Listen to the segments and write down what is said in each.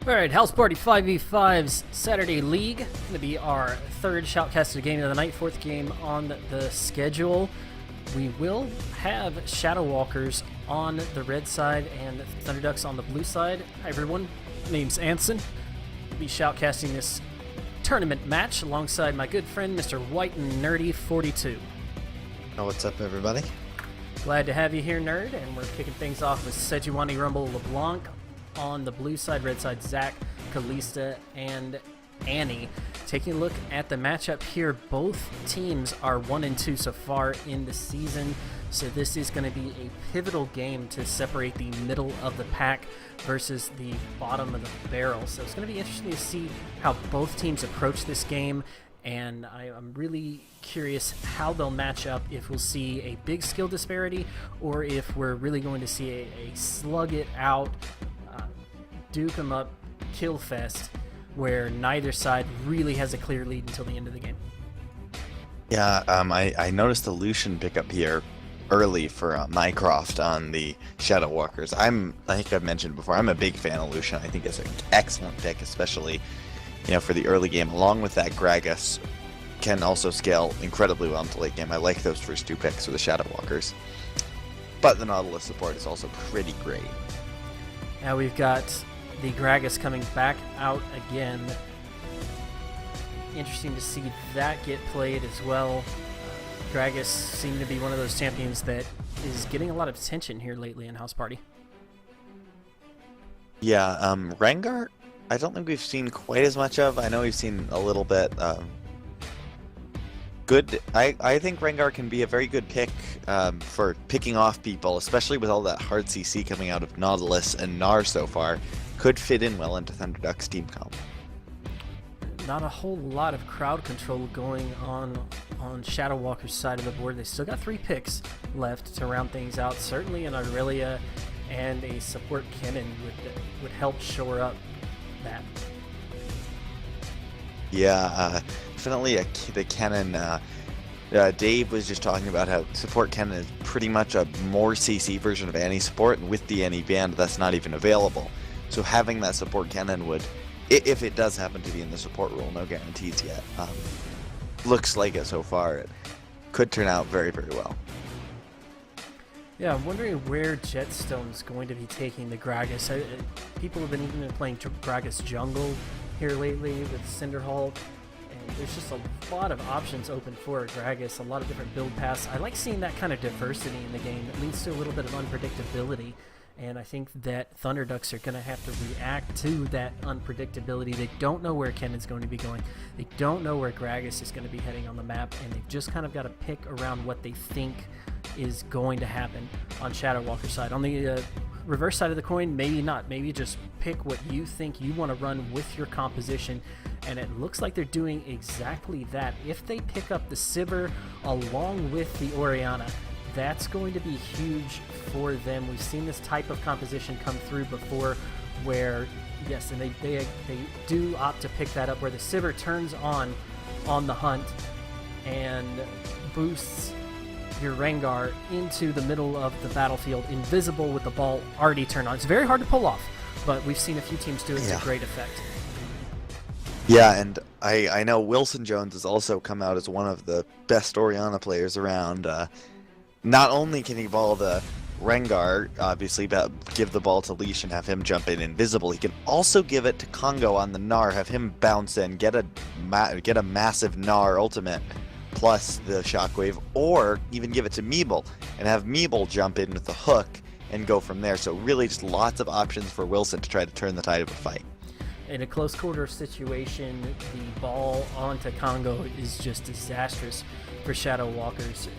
Alright, House Party 5v5's Saturday League. Going to be our third shoutcasted game of the night, fourth game on the schedule. We will have Shadow Walkers on the red side and Thunderducks on the blue side. Hi everyone, my name's Anson. I'll be shoutcasting this tournament match alongside my good friend Mr. White and Nerdy 42. Oh, what's up everybody? Glad to have you here, Nerd, and we're kicking things off with Sejuani Rumble LeBlanc. On the blue side, red side, Zach, Kalista, and Annie. Taking a look at the matchup here, both teams are 1-2 so far in the season, so this is going to be a pivotal game to separate the middle of the pack versus the bottom of the barrel. So it's going to be interesting to see how both teams approach this game, and I'm really curious how they'll match up, if we'll see a big skill disparity or if we're really going to see a slug it out, duke 'em up kill fest where neither side really has a clear lead until the end of the game. Yeah, I noticed the Lucian pickup here early for Mycroft on the Shadow Walkers. I think I've mentioned before, I'm a big fan of Lucian. I think it's an excellent pick, especially for the early game. Along with that, Gragas can also scale incredibly well into late game. I like those first two picks for the Shadow Walkers. But the Nautilus support is also pretty great. Now we've got the Gragas coming back out again. Interesting to see that get played as well. Gragas seemed to be one of those champions that is getting a lot of attention here lately in House Party. Yeah, Rengar, I don't think we've seen quite as much of. I know we've seen a little bit. Good. I think Rengar can be a very good pick for picking off people, especially with all that hard CC coming out of Nautilus and Gnar so far. Could fit in well into Thunderduck's team comp. Not a whole lot of crowd control going on Shadow Walker's side of the board. They still got 3 picks left to round things out. Certainly an Aurelia and a support Kennen would help shore up that. Yeah, definitely the Kennen. Dave was just talking about how support Kennen is pretty much a more CC version of Annie support, and with the Annie band, that's not even available. So having that support Kennen would, if it does happen to be in the support role, no guarantees yet, looks like it so far, it could turn out very, very well. Yeah, I'm wondering where Jetstone's going to be taking the Gragas. People have been even playing Gragas jungle here lately with Cinderhulk, and there's just a lot of options open for Gragas, a lot of different build paths. I like seeing that kind of diversity in the game. It leads to a little bit of unpredictability, and I think that Thunderducks are going to have to react to that unpredictability. They don't know where Kennen's going to be going. They don't know where Gragas is going to be heading on the map, and they've just kind of got to pick around what they think is going to happen on Shadow Walker's side. On the reverse side of the coin, maybe not. Maybe just pick what you think you want to run with your composition, and it looks like they're doing exactly that. If they pick up the Sivir along with the Orianna, that's going to be huge for them. We've seen this type of composition come through before where, yes, and they do opt to pick that up, where the Sivir turns on the hunt and boosts your Rengar into the middle of the battlefield, invisible with the ball already turned on. It's very hard to pull off, but we've seen a few teams do it to great effect. Yeah, and I know Wilson Jones has also come out as one of the best Orianna players around. Not only can he ball the Rengar, obviously, but give the ball to Leash and have him jump in invisible, he can also give it to Congo on the Gnar, have him bounce in, get a massive Gnar ultimate plus the shockwave, or even give it to Meeble and have Meeble jump in with the hook and go from there. So really just lots of options for Wilson to try to turn the tide of a fight. In a close quarter situation, the ball onto Congo is just disastrous for Shadow Walkers.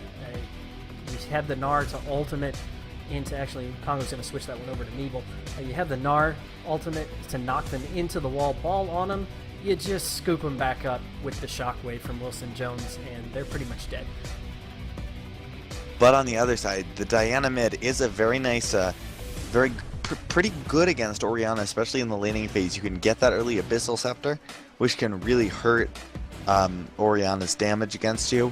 You have the Gnar to ultimate into, actually Congo's going to switch that one over to Meeble. You have the Gnar ultimate to knock them into the wall, ball on them, you just scoop them back up with the shockwave from Wilson Jones, and they're pretty much dead. But on the other side, the Diana mid is a very nice, pretty good against Orianna, especially in the laning phase. You can get that early Abyssal Scepter, which can really hurt Orianna's damage against you,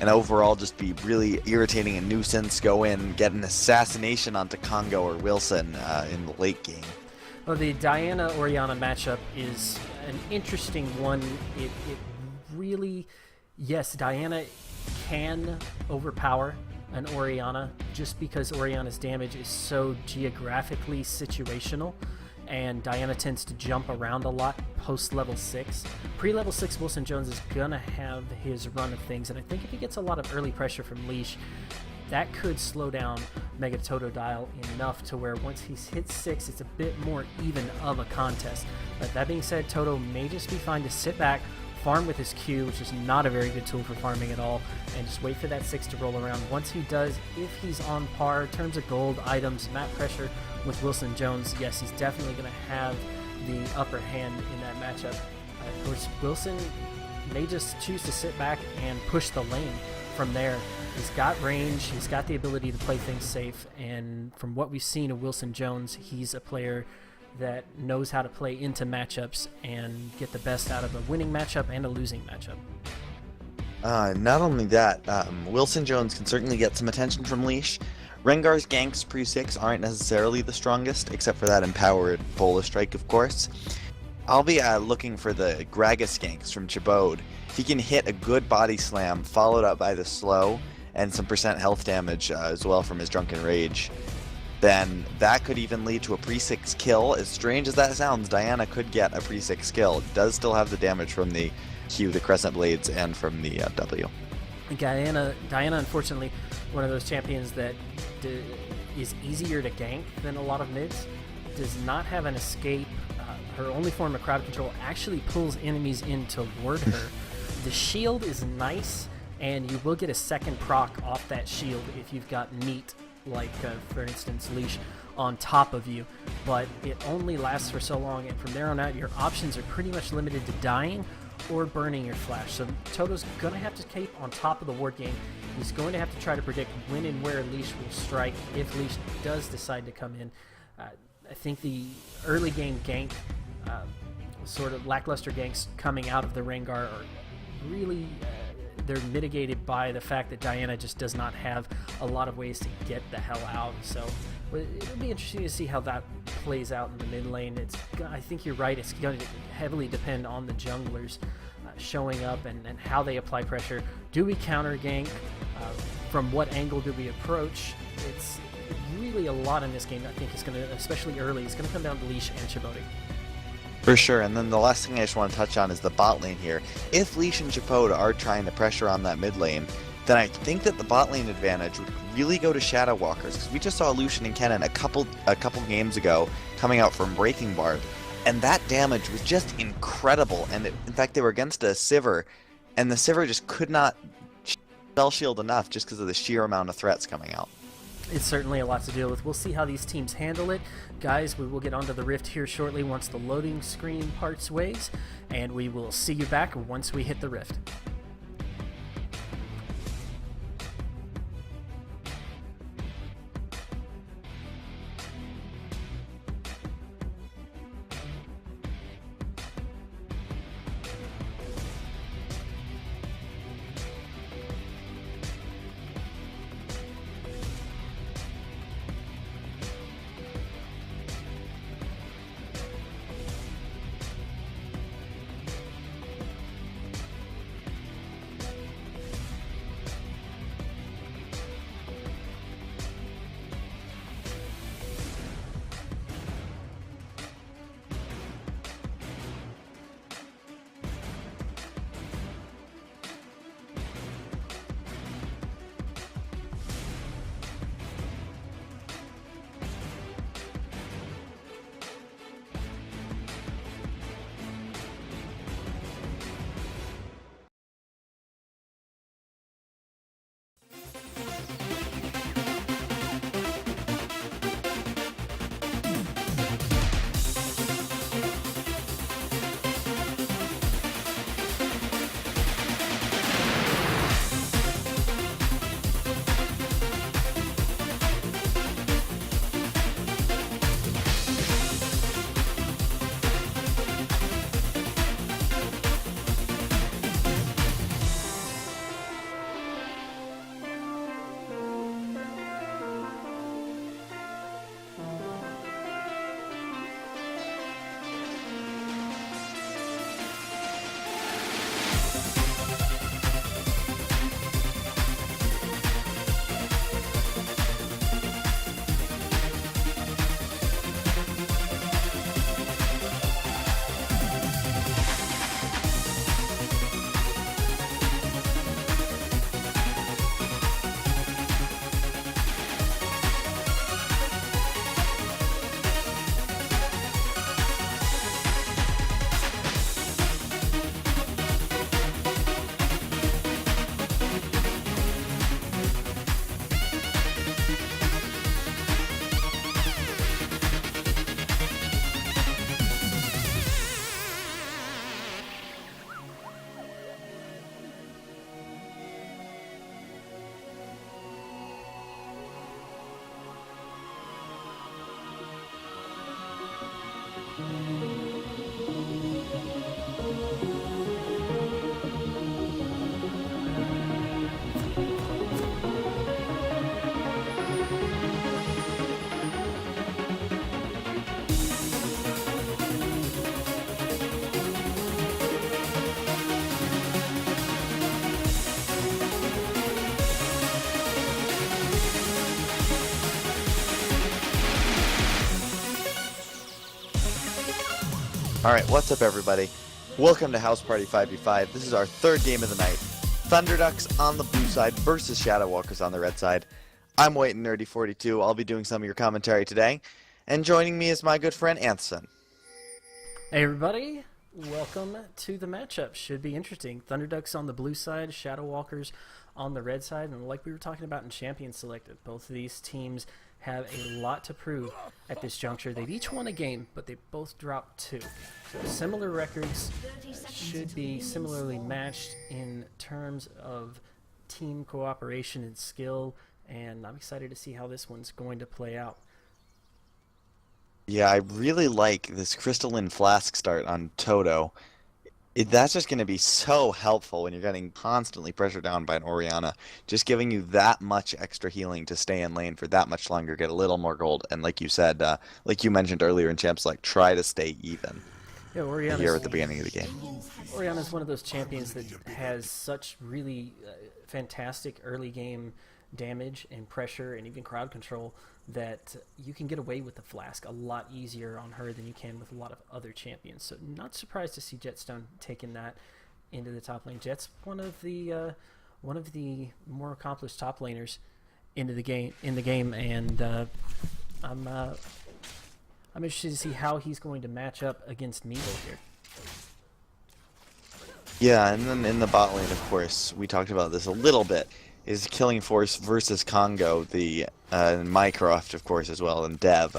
and overall just be really irritating and nuisance. Go in, get an assassination onto Congo or Wilson in the late game. Well, the Diana-Oriana matchup is an interesting one. It really, yes, Diana can overpower an Oriana just because Oriana's damage is so geographically situational, and Diana tends to jump around a lot post level 6. Pre-level 6, Wilson Jones is gonna have his run of things, and I think if he gets a lot of early pressure from Leash, that could slow down Mega Totodile enough to where once he's hit 6, it's a bit more even of a contest. But that being said, Toto may just be fine to sit back, farm with his Q, which is not a very good tool for farming at all, and just wait for that 6 to roll around. Once he does, if he's on par in terms of gold, items, map pressure with Wilson Jones, yes, he's definitely going to have the upper hand in that matchup. Of course, Wilson may just choose to sit back and push the lane from there. He's got range, he's got the ability to play things safe, and from what we've seen of Wilson Jones, he's a player that knows how to play into matchups and get the best out of a winning matchup and a losing matchup. Not only that, Wilson Jones can certainly get some attention from Leash. Rengar's ganks pre-6 aren't necessarily the strongest, except for that empowered Bola Strike, of course. I'll be looking for the Gragas ganks from Chabode. If he can hit a good body slam, followed up by the slow, and some percent health damage as well from his Drunken Rage, then that could even lead to a pre-6 kill. As strange as that sounds, Diana could get a pre-6 kill. It does still have the damage from the Q, the Crescent Blades, and from the W. Diana, unfortunately, one of those champions that is easier to gank than a lot of mids, does not have an escape. Her only form of crowd control actually pulls enemies in toward her. The shield is nice, and you will get a second proc off that shield if you've got Neat, like for instance Leash, on top of you, but it only lasts for so long, and from there on out your options are pretty much limited to dying or burning your flash. So Toto's gonna have to keep on top of the ward game. He's going to have to try to predict when and where Leash will strike if Leash does decide to come in. I think the early game gank, sort of lackluster ganks coming out of the Rengar are really they're mitigated by the fact that Diana just does not have a lot of ways to get the hell out. So it'll be interesting to see how that plays out in the mid lane. I think you're right. It's going to heavily depend on the junglers showing up and how they apply pressure. Do we counter gank? From what angle do we approach? It's really a lot in this game. I think it's going to, especially early, it's going to come down to Leash and Chabode. For sure, and then the last thing I just want to touch on is the bot lane here. If Leash and Chabode are trying to pressure on that mid lane, then I think that the bot lane advantage would really go to Shadow Walkers, because we just saw Lucian and Kennen a couple games ago coming out from Breaking Barb, and that damage was just incredible. And in fact, they were against a Sivir, and the Sivir just could not spell shield enough just because of the sheer amount of threats coming out. It's certainly a lot to deal with. We'll see how these teams handle it. Guys, we will get onto the Rift here shortly once the loading screen parts ways, and we will see you back once we hit the Rift. Alright, what's up everybody? Welcome to House Party 5v5. This is our third game of the night. Thunderducks on the blue side versus Shadow Walkers on the red side. I'm White and Nerdy42. I'll be doing some of your commentary today. And joining me is my good friend Anthony. Hey everybody, welcome to the matchup. Should be interesting. Thunderducks on the blue side, Shadow Walkers on the red side, and like we were talking about in Champions Selected, both of these teams have a lot to prove at this juncture. They've each won a game, but they both dropped 2. So similar records, should be similarly matched in terms of team cooperation and skill, and I'm excited to see how this one's going to play out. Yeah, I really like this Crystalline Flask start on Toto. That's just going to be so helpful when you're getting constantly pressured down by an Orianna. Just giving you that much extra healing to stay in lane for that much longer, get a little more gold, and like you said, like you mentioned earlier in Champs, like try to stay even. Yeah, Orianna's here at the beginning of the game. Orianna's one of those champions that has such really fantastic early game damage and pressure and even crowd control that you can get away with the Flask a lot easier on her than you can with a lot of other champions. So not surprised to see Jetstone taking that into the top lane. Jet's one of the more accomplished top laners in the game, and I'm interested to see how he's going to match up against Meeble here. Yeah, and then in the bot lane, of course, we talked about this a little bit, is Killing Force versus Congo, the Mycroft, of course, as well, and Dev.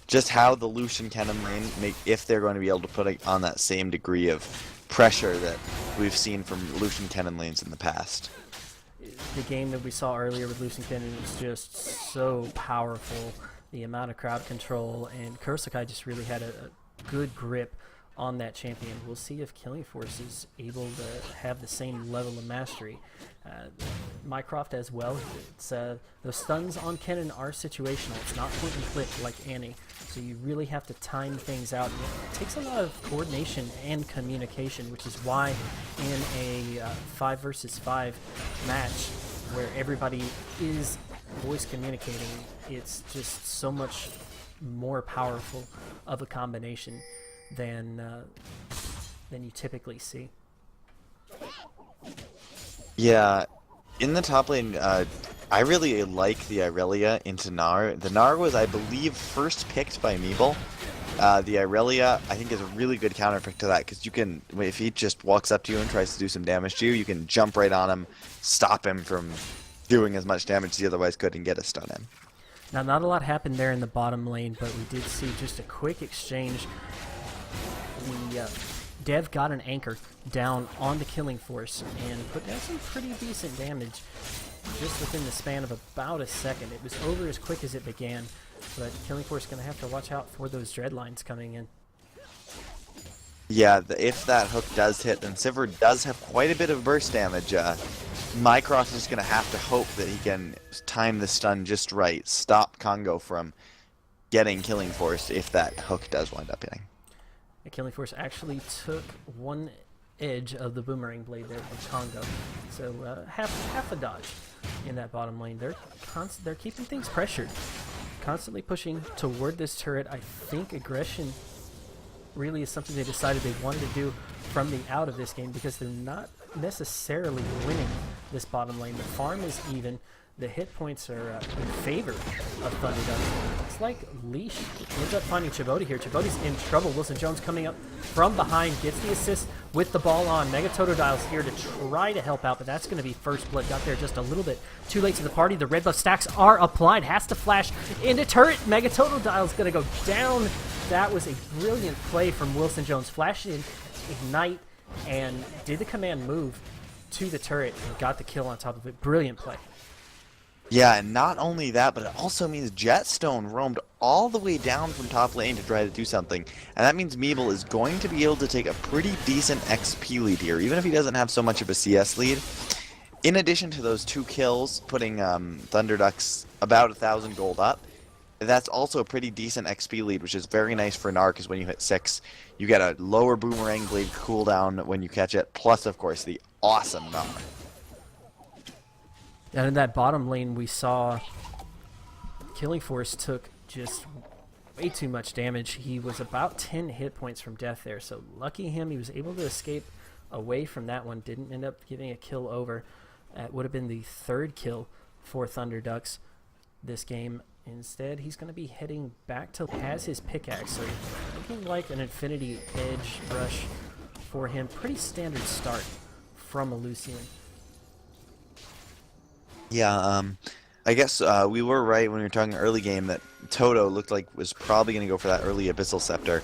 Just how the Lucian Kennen lane, if they're going to be able to put on that same degree of pressure that we've seen from Lucian Kennen lanes in the past. The game that we saw earlier with Lucian Kennen was just so powerful. The amount of crowd control, and Kurosaki just really had a good grip on that champion. We'll see if Killing Force is able to have the same level of mastery. Mycroft as well. It's those stuns on Kennen are situational. It's not point and click like Annie, so you really have to time things out. It takes a lot of coordination and communication, which is why in a 5 versus 5 match where everybody is voice communicating, it's just so much more powerful of a combination than you typically see. Yeah, in the top lane, I really like the Irelia into Gnar. The Gnar was, I believe, first picked by Meeble. The Irelia, I think, is a really good counterpick to that, because you can, if he just walks up to you and tries to do some damage to you, you can jump right on him, stop him from doing as much damage as he otherwise could, and get a stun in. Now, not a lot happened there in the bottom lane, but we did see just a quick exchange. The Dev got an anchor down on the Killing Force and put down some pretty decent damage just within the span of about a second. It was over as quick as it began, but Killing Force is going to have to watch out for those dread lines coming in. Yeah, if that hook does hit, then Sivir does have quite a bit of burst damage. Mycroft is going to have to hope that he can time the stun just right, stop Congo from getting Killing Force if that hook does wind up hitting. The Killing Force actually took one edge of the boomerang blade there from Congo, so half a dodge in that bottom lane. They're keeping things pressured, constantly pushing toward this turret. I think aggression really is something they decided they wanted to do from the out of this game, because they're not necessarily winning this bottom lane. The farm is even. The hit points are in favor of Thunderducks. It's like Leash ends up finding Chibodi here. Chibody's in trouble. Wilson Jones coming up from behind, gets the assist with the ball on. Mega Totodile's here to try to help out, but that's going to be first blood. Got there just a little bit too late to the party. The red buff stacks are applied. Has to flash into turret. Mega Totodile's going to go down. That was a brilliant play from Wilson Jones. Flash in, ignite, and did the command move to the turret and got the kill on top of it. Brilliant play. Yeah, and not only that, but it also means Jetstone roamed all the way down from top lane to try to do something. And that means Meeble is going to be able to take a pretty decent XP lead here, even if he doesn't have so much of a CS lead. In addition to those 2 kills, putting Thunderducks about 1,000 gold up, that's also a pretty decent XP lead, which is very nice for Gnar, because when you hit 6, you get a lower boomerang blade cooldown when you catch it, plus, of course, the awesome Gnar. And in that bottom lane, we saw Killing Force took just way too much damage. He was about 10 hit points from death there, so lucky him. He was able to escape away from that one. Didn't end up getting a kill over. It would have been the third kill for Thunder Ducks this game. Instead, he's going to be heading back to has his pickaxe, so looking like an Infinity Edge rush for him. Pretty standard start from a Lucian. Yeah, I guess we were right when we were talking early game that Toto looked like was probably going to go for that early Abyssal Scepter.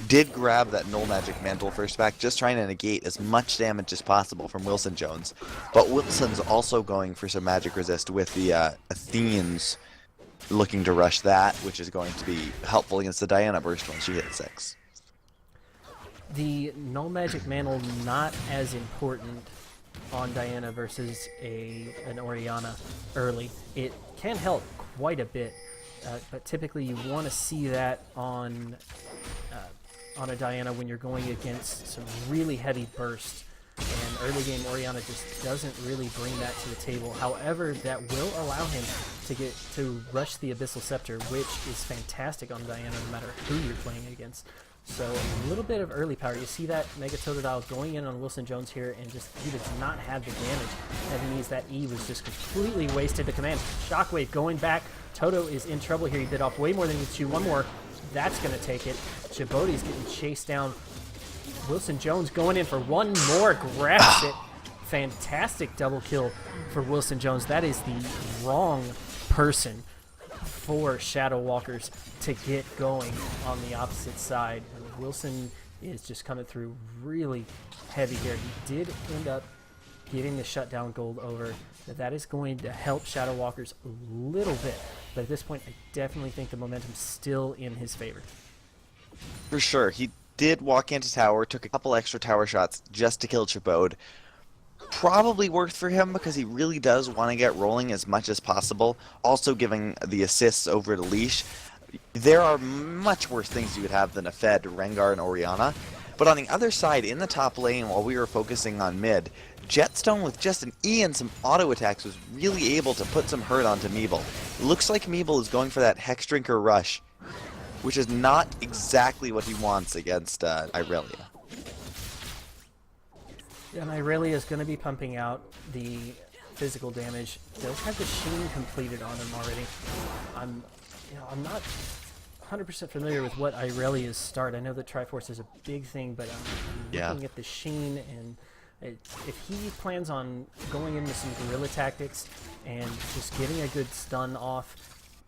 Did grab that Null Magic Mantle first back, just trying to negate as much damage as possible from Wilson Jones. But Wilson's also going for some magic resist with the Athenians looking to rush that, which is going to be helpful against the Diana Burst when she hits 6. The Null Magic Mantle not as important on Diana versus an Orianna early. It can help quite a bit, but typically you want to see that on a Diana when you're going against some really heavy bursts. And early game Orianna just doesn't really bring that to the table. However, that will allow him to rush the Abyssal Scepter, which is fantastic on Diana no matter who you're playing against. So a little bit of early power. You see that Mega Totodile going in on Wilson Jones here, and just he does not have the damage. That means that E was just completely wasted. The command Shockwave going back. Toto is in trouble here. He bit off way more than he needs to. One more. That's going to take it. Chibote's getting chased down. Wilson Jones going in for one more. Grabs it. Fantastic double kill for Wilson Jones. That is the wrong person for Shadow Walkers to get going on the opposite side. And Wilson is just coming through really heavy here. He did end up getting the shutdown gold over. That is going to help Shadow Walkers a little bit. But at this point, I definitely think the momentum's still in his favor. For sure. He did walk into tower, took a couple extra tower shots just to kill Chibode. Probably worth for him because he really does want to get rolling as much as possible. Also giving the assists over to Leash. There are much worse things you could have than a fed Rengar and Orianna. But on the other side, in the top lane, while we were focusing on mid, Jetstone with just an E and some auto attacks was really able to put some hurt onto Meeble. It looks like Meeble is going for that Hexdrinker rush, which is not exactly what he wants against Irelia. Yeah, and Irelia is going to be pumping out the physical damage. Does have the Sheen completed on him already. I'm not 100% familiar with what Irelia's start. I know that Triforce is a big thing, but I'm looking at the Sheen, and if he plans on going into some guerrilla tactics and just getting a good stun off,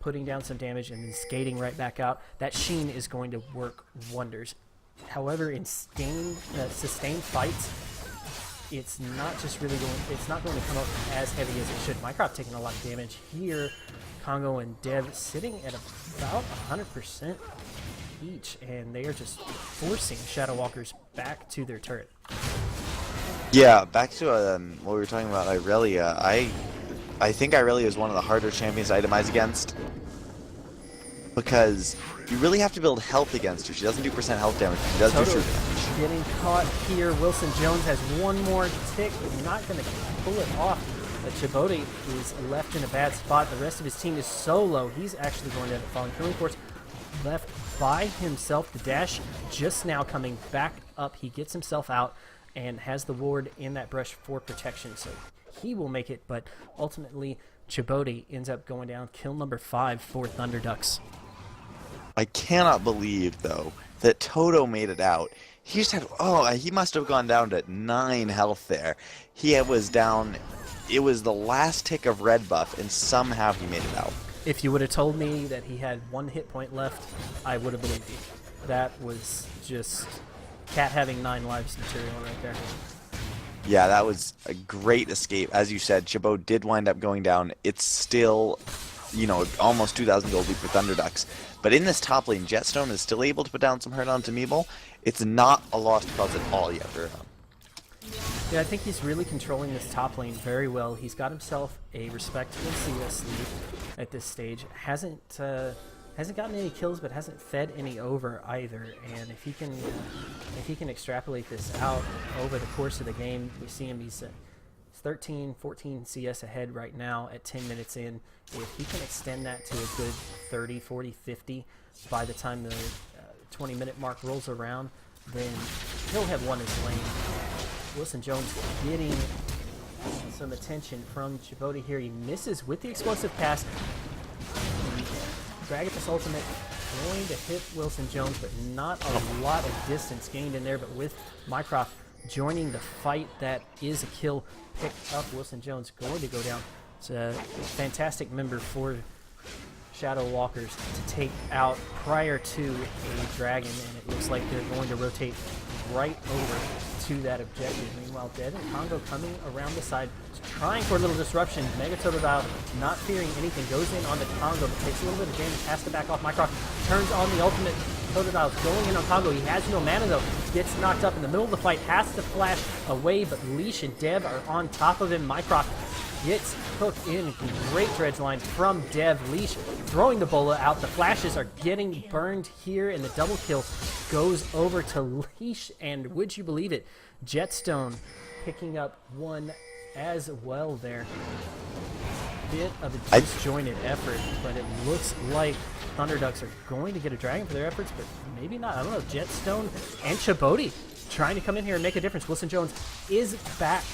putting down some damage, and then skating right back out, that Sheen is going to work wonders. However, in sustained fights, it's not going to come up as heavy as it should. Mycroft taking a lot of damage here. Congo and Dev sitting at about 100% each, and they are just forcing Shadow Walkers back to their turret. Yeah, back to what we were talking about Irelia. I think Irelia is one of the harder champions to itemize against because you really have to build health against her. She doesn't do percent health damage, she does do true damage. Getting caught here. Wilson Jones has one more tick, but not going to pull it off. But Chibote is left in a bad spot. The rest of his team is so low. He's actually going to end up falling. Killing Force left by himself. The dash just now coming back up. He gets himself out and has the ward in that brush for protection. So he will make it, but ultimately Chibote ends up going down. Kill number 5 for Thunder Ducks. I cannot believe, though, that Toto made it out. He just had, he must have gone down to 9 health there. He was down, it was the last tick of red buff, and somehow he made it out. If you would have told me that he had 1 hit point left, I would have believed you. That was just cat having 9 lives material right there. Yeah, that was a great escape. As you said, Chabot did wind up going down. It's still, almost 2,000 gold lead for Thunder Ducks. But in this top lane, Jetstone is still able to put down some hurt onto Meeble. It's not a lost cause at all yet for him. Yeah, I think he's really controlling this top lane very well. He's got himself a respectable CS lead at this stage. Hasn't gotten any kills, but hasn't fed any over either. And if he can extrapolate this out over the course of the game, we see him. He's 13, 14 CS ahead right now at 10 minutes in. If he can extend that to a good 30, 40, 50 by the time the 20-minute mark rolls around, then he'll have won his lane. Wilson Jones getting some attention from Chibodi here. He misses with the explosive pass. Dragathos ultimate going to hit Wilson Jones, but not a lot of distance gained in there. But with Mycroft joining the fight, that is a kill picked up. Wilson Jones going to go down. It's a fantastic member for Shadow Walkers to take out prior to a dragon, and it looks like they're going to rotate right over to that objective. Meanwhile, Dev and Congo coming around the side, trying for a little disruption. Mega Totodile, not fearing anything, goes in on the Congo, but takes a little bit of damage, has to back off. Mycroft turns on the ultimate. Totodile's going in on Congo. He has no mana though. Gets knocked up in the middle of the fight, has to flash away, but Leash and Dev are on top of him. Mycroft gets hooked in. Great dredge line from Dev. Leash throwing the bola out. The flashes are getting burned here, and the double kill goes over to Leash. And would you believe it, Jetstone picking up one as well there. Bit of a disjointed effort, but it looks like Thunderducks are going to get a dragon for their efforts, but maybe not. I don't know. Jetstone and Chibodi trying to come in here and make a difference. Wilson Jones is back.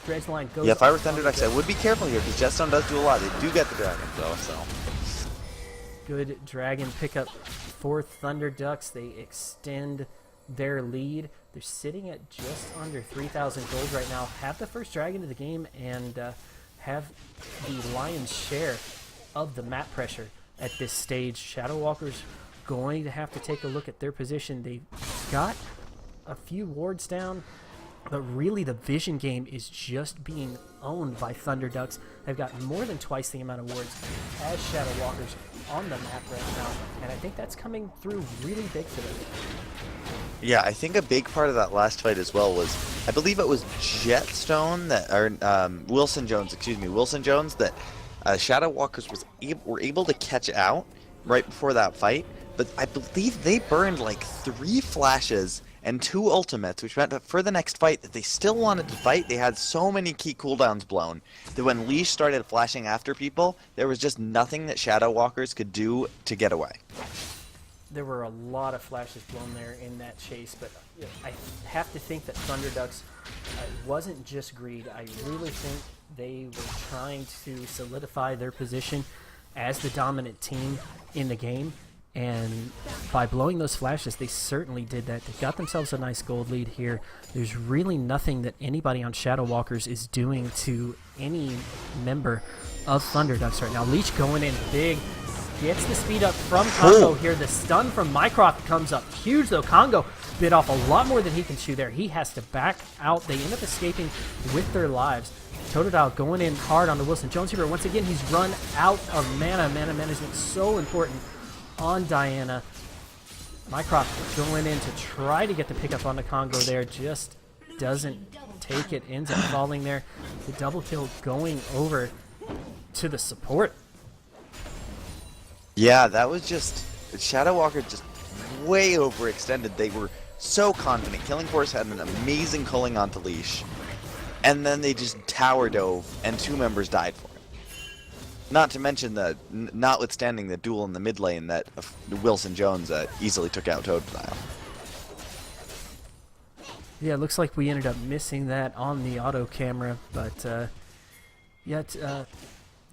Dredge line goes. Yeah, if I were Thunderducks, I would be careful here because Jetstone does do a lot. They do get the dragon though, so. Good dragon pickup for Thunderducks. They extend their lead. They're sitting at just under 3,000 gold right now. Have the first dragon of the game and have the lion's share of the map pressure at this stage. Shadow Walkers going to have to take a look at their position. They've got a few wards down, but really the vision game is just being owned by Thunderducks. They've got more than twice the amount of wards as Shadow Walkers on the map right now, and I think that's coming through really big for them. Yeah, I think a big part of that last fight as well was, I believe it was Jetstone that, or Wilson Jones, that Shadow Walkers were able to catch out right before that fight, but I believe they burned like 3 flashes and 2 ultimates, which meant that for the next fight that they still wanted to fight. They had so many key cooldowns blown that when Leash started flashing after people, there was just nothing that Shadow Walkers could do to get away. There were a lot of flashes blown there in that chase, but I have to think that Thunderducks wasn't just greed. I really think they were trying to solidify their position as the dominant team in the game, and by blowing those flashes, they certainly did that. They got themselves a nice gold lead here. There's really nothing that anybody on Shadow Walkers is doing to any member of Thunderducks right now. Leash going in big. Gets the speed up from Congo here. The stun from Mycroft comes up huge, though. Congo bit off a lot more than he can chew there. He has to back out. They end up escaping with their lives. Totodile going in hard on the Wilson Jones here. Once again, he's run out of mana. Mana management so important on Diana. Mycroft going in to try to get the pickup on the Congo there. Just doesn't take it. Ends up falling there. The double kill going over to the support. Yeah, that was just, Shadow Walker just way overextended. They were so confident. Killing Force had an amazing culling onto Leash, and then they just tower dove, and 2 members died for it. Not to mention the, notwithstanding the duel in the mid lane that Wilson Jones easily took out Totodile. Yeah, it looks like we ended up missing that on the auto camera, but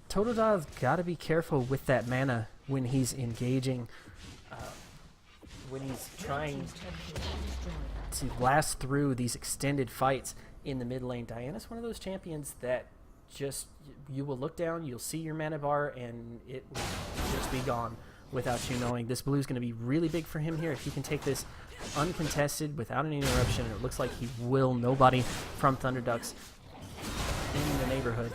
Totodile's got to be careful with that mana when he's engaging, when he's trying to blast through these extended fights in the mid lane. Diana's one of those champions that just, you will look down, you'll see your mana bar, and it will just be gone without you knowing. This blue is going to be really big for him here. If he can take this uncontested without any interruption, and it looks like he will. Nobody from Thunderducks in the neighborhood.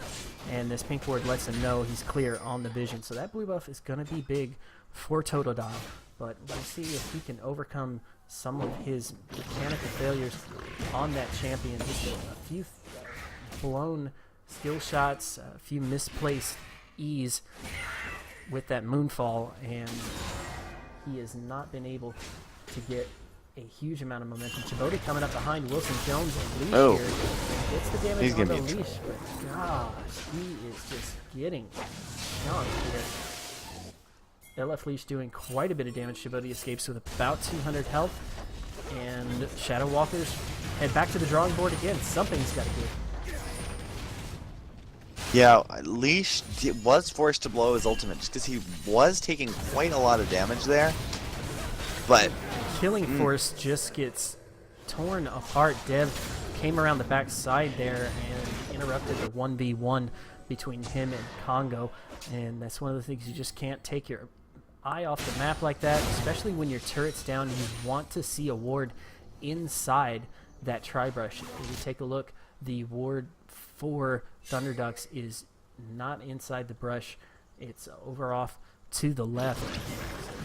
And this pink ward lets him know he's clear on the vision. So that blue buff is going to be big for Totodile. But we'll see if he can overcome some of his mechanical failures on that champion. Just a few blown skill shots, a few misplaced E's with that Moonfall. And he has not been able to get a huge amount of momentum. Chibodi coming up behind Wilson Jones and Leash Oh. here. Gets the damage He's on gonna the be in Leash, but gosh, he is just getting jumped here. LF Leash doing quite a bit of damage. Chibodi escapes with about 200 health. And Shadow Walkers head back to the drawing board again. Something's got to give. Yeah, Leash was forced to blow his ultimate just because he was taking quite a lot of damage there. But Killing Force just gets torn apart. Dev came around the back side there and interrupted the 1v1 between him and Congo. And that's one of the things, you just can't take your eye off the map like that, especially when your turret's down and you want to see a ward inside that tri-brush. If you take a look, the ward for Thunderducks is not inside the brush. It's over off to the left.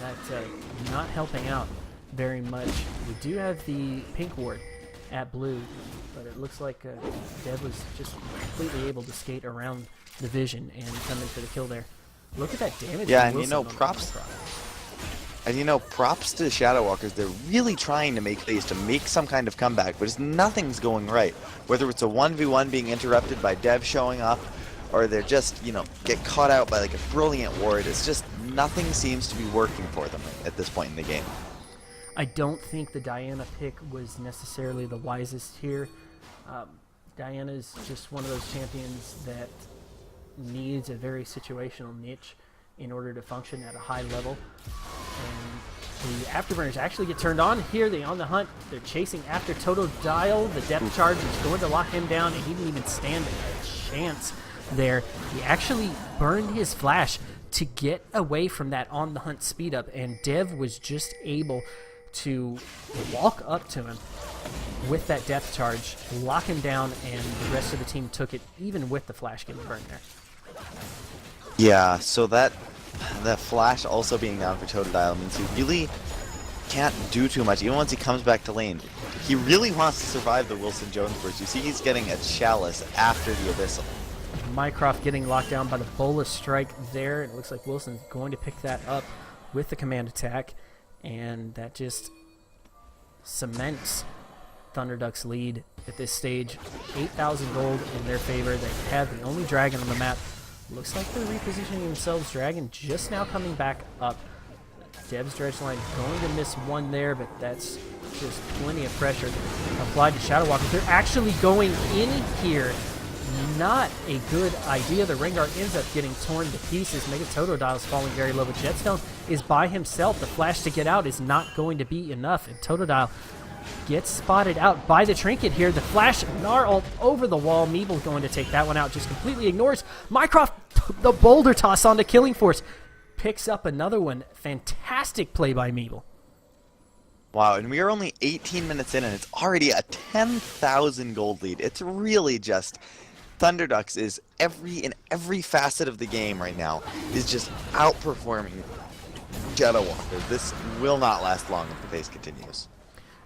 That not helping out very much. We do have the pink ward at blue, but it looks like Dev was just completely able to skate around the vision and come in for the kill there. Look at that damage. yeah, from and Wilson on the props. Minecraft. And props to Shadow Walkers. They're really trying to make plays to make some kind of comeback, but just nothing's going right. Whether it's a 1v1 being interrupted by Dev showing up, or they're just, get caught out by like a brilliant ward. It's just nothing seems to be working for them at this point in the game. I don't think the Diana pick was necessarily the wisest here. Diana's just one of those champions that needs a very situational niche in order to function at a high level. And the Afterburners actually get turned on here. They're on the hunt. They're chasing after Totodile. The depth charge is going to lock him down, and he didn't even stand a chance there. He actually burned his flash to get away from that on the hunt speed up, and Dev was just able to walk up to him with that depth charge, lock him down, and the rest of the team took it even with the flash getting burned there. Yeah, so that flash also being down for Totodile means he really can't do too much, even once he comes back to lane. He really wants to survive the Wilson Jones burst. You see he's getting a Chalice after the Abyssal. Mycroft getting locked down by the Bola strike there. It looks like Wilson's going to pick that up with the command attack, and that just cements Thunderduck's lead at this stage. 8,000 gold in their favor. They have the only dragon on the map. Looks like they're repositioning themselves. Dragon just now coming back up. Dev's dredge line going to miss one there, but that's just plenty of pressure applied to Shadow Walker. They're actually going in here. Not a good idea. The Rengar ends up getting torn to pieces. Mega Totodile is falling very low, but Jetstone is by himself. The flash to get out is not going to be enough, and Totodile gets spotted out by the trinket here. The flash, Gnar ult over the wall. Meeble going to take that one out. Just completely ignores Mycroft. The boulder toss onto Killing Force. Picks up another one. Fantastic play by Meeble. Wow, and we are only 18 minutes in, and it's already a 10,000 gold lead. It's really just... Thunderducks is in every facet of the game right now is just outperforming Shadow Walker. This will not last long if the pace continues.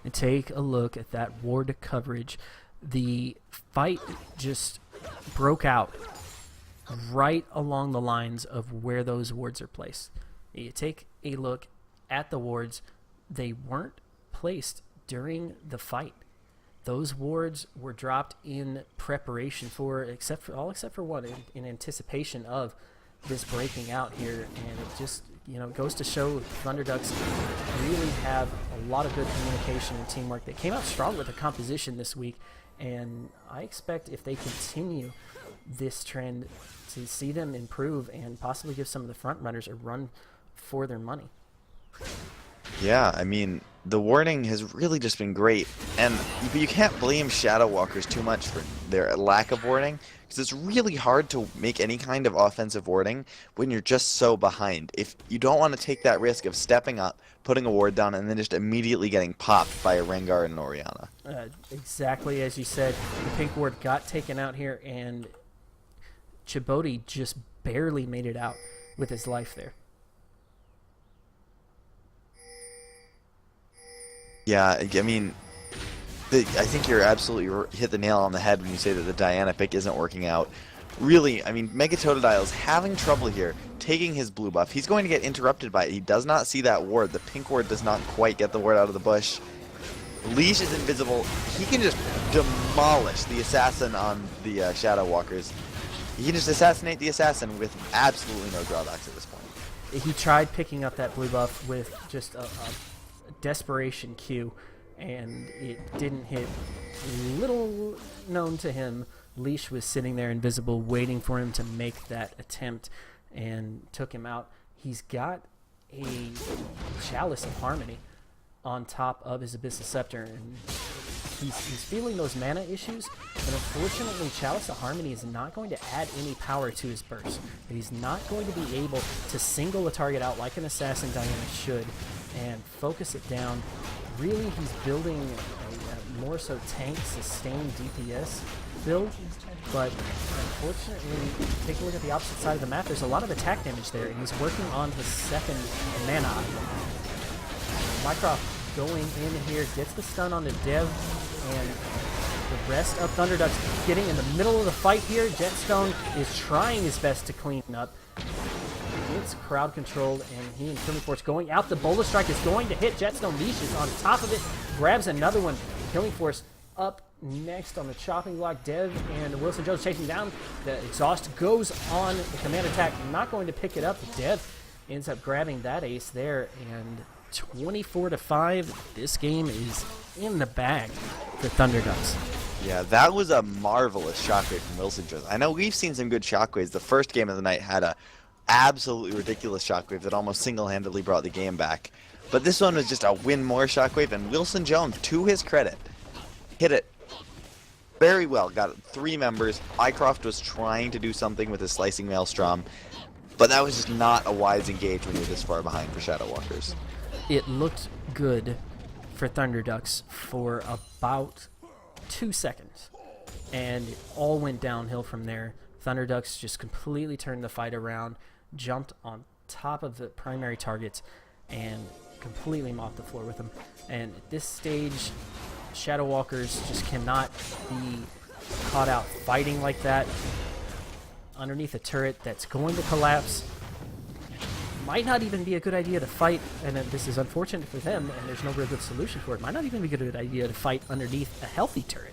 And take a look at that ward coverage. The fight just broke out right along the lines of where those wards are placed. You take a look at the wards, they weren't placed during the fight. Those wards were dropped in preparation for, except for one, in anticipation of this breaking out here, and it just goes to show Thunderducks really have a lot of good communication and teamwork. They came out strong with their composition this week, and I expect if they continue this trend to see them improve and possibly give some of the front runners a run for their money. Yeah, I mean, the warding has really just been great, and you can't blame Shadow Walkers too much for their lack of warding, because it's really hard to make any kind of offensive warding when you're just so behind. If you don't want to take that risk of stepping up, putting a ward down, and then just immediately getting popped by a Rengar and an Orianna. Exactly as you said, the pink ward got taken out here, and Chibodi just barely made it out with his life there. Yeah, I mean, I think you're absolutely hit the nail on the head when you say that the Diana pick isn't working out. Really, I mean, Mega Totodile is having trouble here, taking his blue buff. He's going to get interrupted by it. He does not see that ward. The pink ward does not quite get the ward out of the bush. Leash is invisible. He can just demolish the assassin on the Shadow Walkers. He can just assassinate the assassin with absolutely no drawbacks at this point. He tried picking up that blue buff with just a desperation Q, and it didn't hit. Little known to him, Leash was sitting there invisible, waiting for him to make that attempt, and took him out. He's got a Chalice of Harmony on top of his Abyssal Scepter, and he's feeling those mana issues, but unfortunately Chalice of Harmony is not going to add any power to his burst. He's not going to be able to single a target out like an Assassin Diana should and focus it down. Really, he's building a more so tank, sustained DPS build, but unfortunately, take a look at the opposite side of the map. There's a lot of attack damage there, and he's working on his second mana item. Mycroft going in here, gets the stun on the Dev, and the rest of Thunderducks getting in the middle of the fight here. Jetstone is trying his best to clean up. It's crowd controlled, and he and Killing Force going out. The Boulder Strike is going to hit. Jetstone Leash is on top of it, grabs another one. Killing Force up next on the chopping block. Dev and Wilson Jones chasing down. The exhaust goes on the command attack, not going to pick it up. Dev ends up grabbing that ace there, and 24-5. This game is in the bag for Thunderducks. Yeah, that was a marvelous shockwave from Wilson Jones. I know we've seen some good shockwaves. The first game of the night had a absolutely ridiculous shockwave that almost single-handedly brought the game back. But this one was just a win more shockwave, and Wilson Jones, to his credit, hit it very well. Got 3 members. Mycroft was trying to do something with his Slicing Maelstrom, but that was just not a wise engage when you're this far behind for Shadow Walkers. It looked good for Thunderducks for about 2 seconds, and it all went downhill from there. Thunderducks just completely turned the fight around, jumped on top of the primary targets, and completely mopped the floor with them. And at this stage, Shadow Walkers just cannot be caught out fighting like that underneath a turret that's going to collapse. Might not even be a good idea to fight, and this is unfortunate for them, and there's no real good solution for it. Might not even be a good idea to fight underneath a healthy turret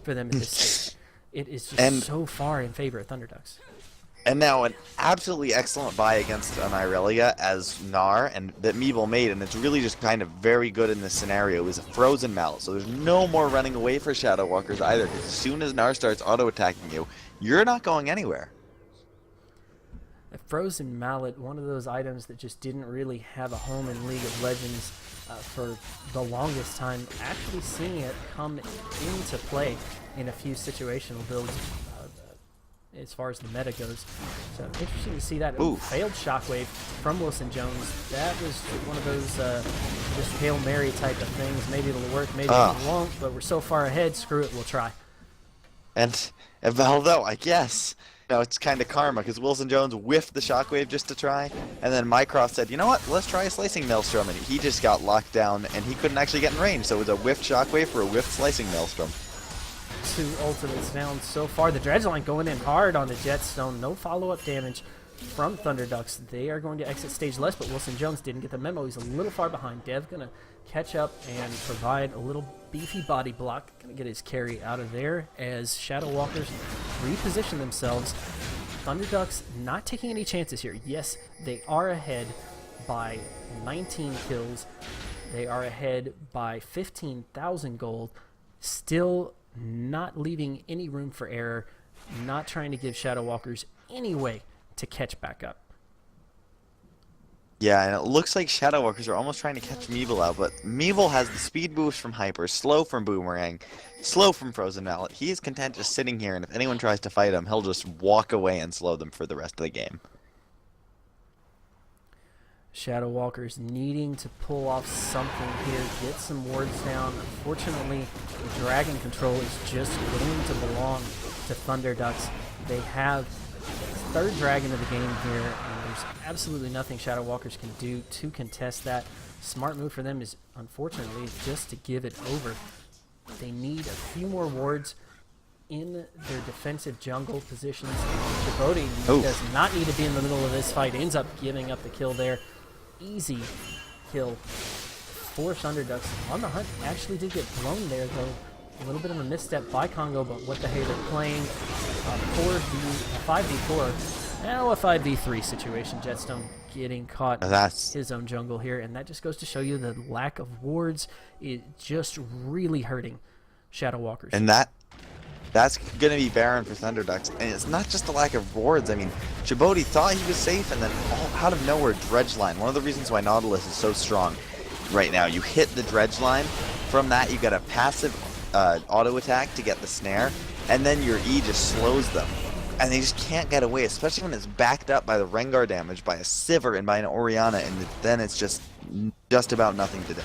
for them at this stage. It is just so far in favor of Thunderducks. And now an absolutely excellent buy against an Irelia as Gnar, and that Meeble made, and it's really just kind of very good in this scenario, is a Frozen Mallet. So there's no more running away for Shadow Walkers either, because as soon as Gnar starts auto-attacking you, you're not going anywhere. A Frozen Mallet, one of those items that just didn't really have a home in League of Legends for the longest time. Actually seeing it come into play in a few situational builds as far as the meta goes. So interesting to see that. Failed Shockwave from Wilson Jones. That was one of those just Hail Mary type of things. Maybe it'll work, maybe it won't, but we're so far ahead, screw it, we'll try. And although, I guess, it's kind of karma, because Wilson Jones whiffed the Shockwave just to try, and then Mycroft said, you know what, let's try a Slicing Maelstrom, and he just got locked down, and he couldn't actually get in range, so it was a whiffed Shockwave for a whiffed Slicing Maelstrom. 2 ultimates down so far. The Dredgeline going in hard on the Jetstone. No follow-up damage from Thunderducks. They are going to exit stage less, but Wilson Jones didn't get the memo. He's a little far behind. Dev going to catch up and provide a little beefy body block. Going to get his carry out of there as Shadow Walkers reposition themselves. Thunderducks not taking any chances here. Yes, they are ahead by 19 kills. They are ahead by 15,000 gold. Still not leaving any room for error, not trying to give Shadow Walkers any way to catch back up. Yeah, and it looks like Shadow Walkers are almost trying to catch Meeble out, but Meeble has the speed boost from Hyper, slow from Boomerang, slow from Frozen Mallet. He is content just sitting here, and if anyone tries to fight him, he'll just walk away and slow them for the rest of the game. Shadow Walkers needing to pull off something here, get some wards down. Unfortunately, the Dragon Control is just going to belong to Thunderducks. They have the 3rd Dragon of the game here, and there's absolutely nothing Shadow Walkers can do to contest that. Smart move for them is, unfortunately, just to give it over. They need a few more wards in their defensive jungle positions. Djibouti does not need to be in the middle of this fight, ends up giving up the kill there. Easy kill for Thunderducks. On the hunt actually did get blown there, though. A little bit of a misstep by Congo, but what the hey, they're playing 5v4. Now a 5v3 situation. Jetstone getting caught in his own jungle here, and that just goes to show you the lack of wards is just really hurting Shadow Walkers. And that's going to be Baron for Thunderducks. And it's not just the lack of wards. I mean, Djibouti thought he was safe, and then out of nowhere, Dredge Line. One of the reasons why Nautilus is so strong right now. You hit the Dredge Line. From that, you got a passive auto attack to get the snare, and then your E just slows them. And they just can't get away, especially when it's backed up by the Rengar damage, by a Sivir, and by an Orianna, and then it's just about nothing to do.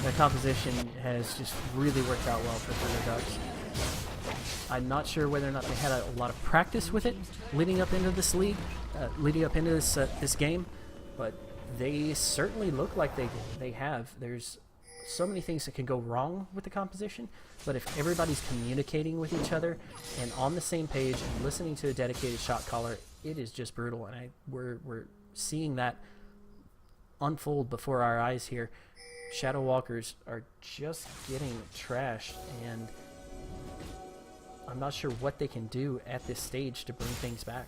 The composition has just really worked out well for Thunderducks. I'm not sure whether or not they had a lot of practice with it leading up into this this game, but they certainly look like they have. There's so many things that can go wrong with the composition, but if everybody's communicating with each other and on the same page and listening to a dedicated shot caller, it is just brutal. And we're seeing that unfold before our eyes here. Shadow Walkers are just getting trashed, and I'm not sure what they can do at this stage to bring things back.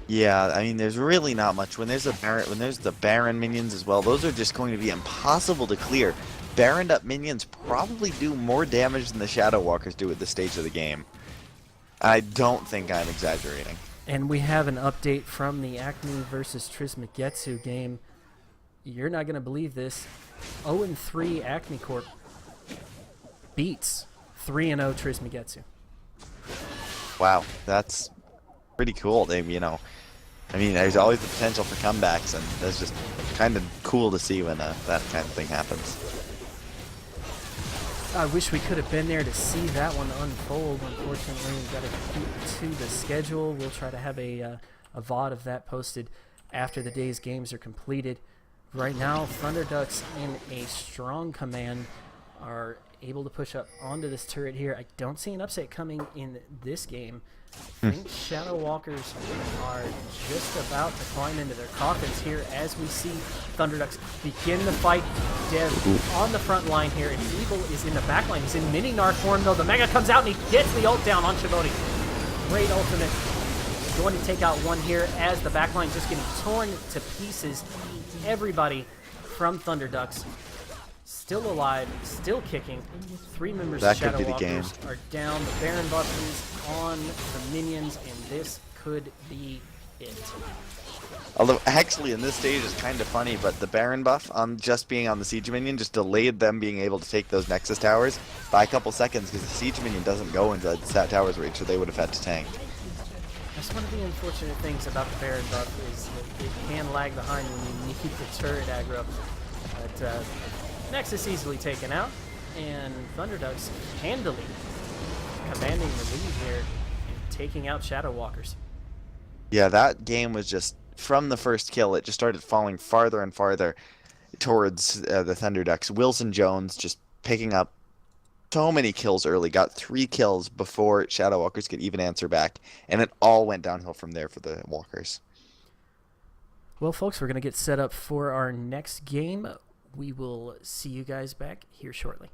Yeah, I mean, there's really not much. When there's the Baron minions as well, those are just going to be impossible to clear. Baroned up minions probably do more damage than the Shadow Walkers do at this stage of the game. I don't think I'm exaggerating. And we have an update from the Acme versus Trismegetsu game. You're not going to believe this. 0-3 Acme Corp beats 3-0 Trismegetsu. Wow, that's pretty cool. I mean, there's always the potential for comebacks, and that's just kind of cool to see when that kind of thing happens. I wish we could have been there to see that one unfold. Unfortunately, we've got to keep to the schedule. We'll try to have a VOD of that posted after the day's games are completed. Right now, Thunderducks in a strong command are able to push up onto this turret here. I don't see an upset coming in this game. I think Shadow Walkers are just about to climb into their coffins here as we see Thunderducks begin the fight. Dev on the front line here, and Eagle is in the back line. He's in mini Narc form, though. The Mega comes out, and he gets the ult down on Djibouti. Great ultimate. Going to take out one here as the back line just getting torn to pieces. Everybody from Thunderducks still alive, still kicking. 3 members of Shadow Walkers are down. The Baron buff is on the minions, and this could be it. Although, actually, in this stage, it's kind of funny, but the Baron buff on just being on the Siege Minion just delayed them being able to take those Nexus Towers by a couple seconds, because the Siege Minion doesn't go into that Tower's reach, so they would have had to tank. That's one of the unfortunate things about the Baron buff, is that it can lag behind when you need the turret aggro. But Nexus easily taken out, and Thunderducks handily commanding the lead here and taking out Shadow Walkers. Yeah, that game was just, from the first kill, it just started falling farther and farther towards the Thunderducks. Wilson Jones just picking up so many kills early, got 3 kills before Shadow Walkers could even answer back, and it all went downhill from there for the Walkers. Well, folks, we're going to get set up for our next game. We will see you guys back here shortly.